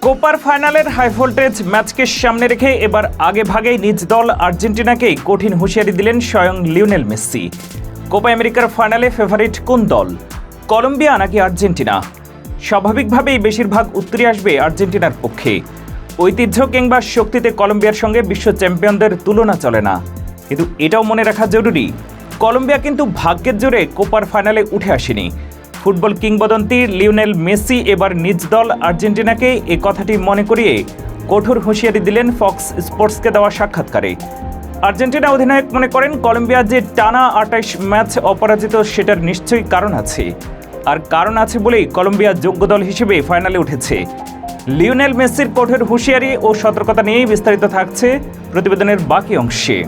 কোপার ফাইনালের high voltage ম্যাচকে সামনে রেখে এবার আগে ভাগেই নিজ দল আর্জেন্টিনাকেই কঠিন হুঁশিয়ারি দিলেন স্বয়ং লিওনেল মেসি। কোপা আমেরিকার ফাইনালে ফেভারিট কোন দল, কলম্বিয়া নাকি আর্জেন্টিনা? স্বাভাবিকভাবেই বেশিরভাগ উত্তরই আসবে আর্জেন্টিনার পক্ষে। ঐতিহ্য কিংবা শক্তিতে কলম্বিয়ার সঙ্গে বিশ্ব চ্যাম্পিয়নদের তুলনা চলে না, কিন্তু এটাও মনে রাখা জরুরি, কলম্বিয়া কিন্তু ভাগ্যের জোরে কোপার ফাইনালে উঠে আসেনি। ফুটবল কিংবদন্তি লিওনেল মেসি এবার নিজ দল আর্জেন্টিনাকে এ কথাটি মনে করিয়ে কঠোর হুঁশিয়ারি দিলেন ফক্স স্পোর্টসকে দেওয়া সাক্ষাৎকারে। আর্জেন্টিনা অধিনায়ক মনে করেন, কলম্বিয়া যে টানা 28 ম্যাচ অপরাজিত সেটার নিশ্চয়ই কারণ আছে, আর কারণ আছে বলেই কলম্বিয়া যোগ্য দল হিসেবে ফাইনালে উঠেছে। লিওনেল মেসির কঠোর হুঁশিয়ারি ও সতর্কতা নিয়েই বিস্তারিত থাকছে প্রতিবেদনের বাকি অংশে।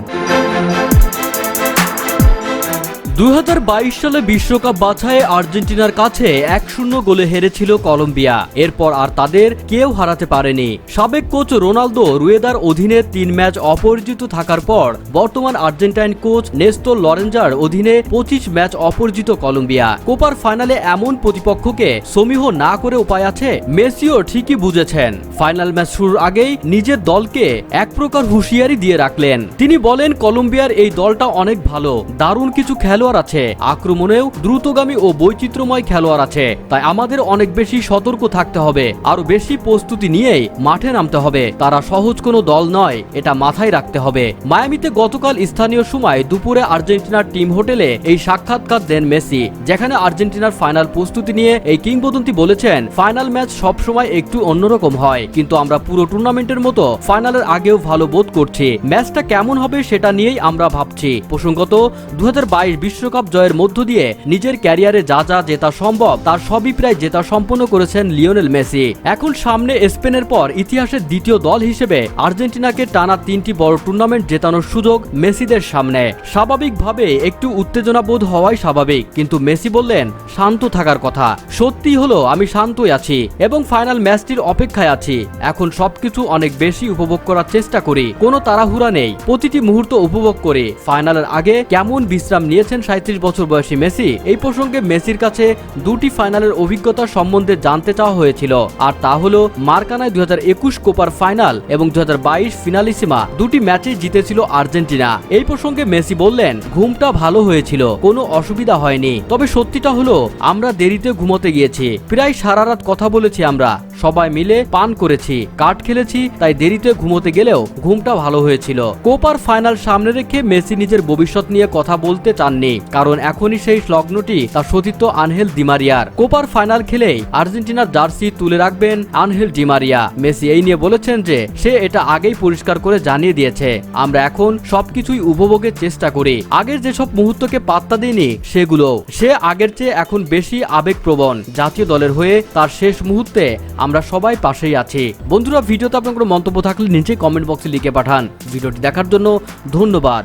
2022 সালে বিশ্বকাপ বাছাইয়ে আর্জেন্টিনার কাছে 1-0 গোলে হেরেছিল কলম্বিয়া। এরপর আর তাদের কেউ হারাতে পারেনি। সাবেক কোচ রোনালদো রুয়েদার অধীনে 3 ম্যাচ অপরাজিত থাকার পর বর্তমান আর্জেন্টাইন কোচ নেস্টর লরেঞ্জার অধীনে 25 ম্যাচ অপরাজিত কলম্বিয়া। কোপার ফাইনালে এমন প্রতিপক্ষকে সমীহ না করে উপায় আছে? মেসিও ঠিকই বুঝেছেন। ফাইনাল ম্যাচ শুরুর আগেই নিজের দলকে এক প্রকার হুঁশিয়ারি দিয়ে রাখলেন। তিনি বলেন, কলম্বিয়ার এই দলটা অনেক ভালো, দারুণ কিছু খেলোয়াড় আছে, আক্রমণেও দ্রুতগামী ও বৈচিত্র্যময় খেলোয়াড় আছে, তাই আমাদের অনেক বেশি সতর্ক থাকতে হবে, আরো বেশি প্রস্তুতি নিয়েই মাঠে নামতে হবে। তারা সহজ কোনো দল নয়, এটা মাথায় রাখতে হবে। মায়ামিতে গতকাল স্থানীয় সময় দুপুরে আর্জেন্টিনার টিম হোটেলে এই সাক্ষাৎকার দেন মেসি, যেখানে আর্জেন্টিনার ফাইনাল প্রস্তুতি নিয়ে এই কিংবদন্তি বলেছেন, ফাইনাল ম্যাচ সবসময় একটু অন্যরকম হয়, কিন্তু আমরা পুরো টুর্নামেন্টের মতো ফাইনালের আগেও ভালো বোধ করছি। ম্যাচটা কেমন হবে সেটা নিয়েই আমরা ভাবছি। প্রসঙ্গত 2022 বিশ্বকাপ জয়ের মধ্য দিয়ে নিজের ক্যারিয়ারে যা যা জেতা সম্ভব তার সবই প্রায় জেতা সম্পন্ন করেছেন লিওনেল মেসি। এখন সামনে স্পেনের পর ইতিহাসের দ্বিতীয় দল হিসেবে আর্জেন্টিনাকে টানা 3টি বড় টুর্নামেন্ট জেতানোর সুযোগ মেসিদের সামনে। স্বাভাবিকভাবে একটু উত্তেজনা বোধ হওয়াই স্বাভাবিক, কিন্তু মেসি বললেন শান্ত থাকার কথা। সত্যি হলো, আমি শান্তই আছি এবং ফাইনাল ম্যাচটির অপেক্ষায় আছি। এখন সবকিছু অনেক বেশি উপভোগ করার চেষ্টা করি, কোনো তাড়াহুড়া নেই, প্রতিটি মুহূর্ত উপভোগ করি। ফাইনালের আগে কেমন বিশ্রাম নিয়েছেন 37 বছর বয়সী মেসি? এই প্রসঙ্গে মেসির কাছে 2টি ফাইনালের অভিজ্ঞতা সম্বন্ধে জানতে চাওয়া হয়েছিল, আর তা হলো মার্কানায় 2021 কোপার ফাইনাল এবং 2022 ফিনালিসিমা, 2টি ম্যাচে জিতেছিল আর্জেন্টিনা। এই প্রসঙ্গে মেসি বললেন, ঘুমটা ভালো হয়েছিল, কোনো অসুবিধা হয়নি, তবে সত্যিটা হলো আমরা দেরিতে ঘুমোতে গিয়েছি, প্রায় সারা রাত কথা বলেছি, আমরা সবাই মিলে পান করেছি, কার্ড খেলেছি, তাই দেরিতে ঘুমোতে গেলেও ঘুমটা ভালো হয়েছিল। কোপার ফাইনাল সামনে রেখে মেসি নিজের ভবিষ্যৎ নিয়ে কথা বলতে চাননি, কারণ এখনই সেই লগ্নটি তার সতীর্থ আনহেল ডি মারিয়ার। কোপার ফাইনাল খেলেই আর্জেন্টিনার জার্সি তুলে রাখবেন আনহেল ডি মারিয়া। মেসি এই নিয়ে বলেছেন যে সে এটা আগেই পরিষ্কার করে জানিয়ে দিয়েছে, আমরা এখন সবকিছুই উপভোগের চেষ্টা করি, আগের যেসব মুহূর্তকে পাত্তা দিইনি সেগুলো। সে আগের চেয়ে এখন বেশি আবেগপ্রবণ। জাতীয় দলের হয়ে তার শেষ মুহূর্তে আমরা সবাই পাশেই আছি। বন্ধুরা, ভিডিওতে আপনার কোনো মন্তব্য থাকলে নিচে কমেন্ট বক্সে লিখে পাঠান। ভিডিওটি দেখার জন্য ধন্যবাদ।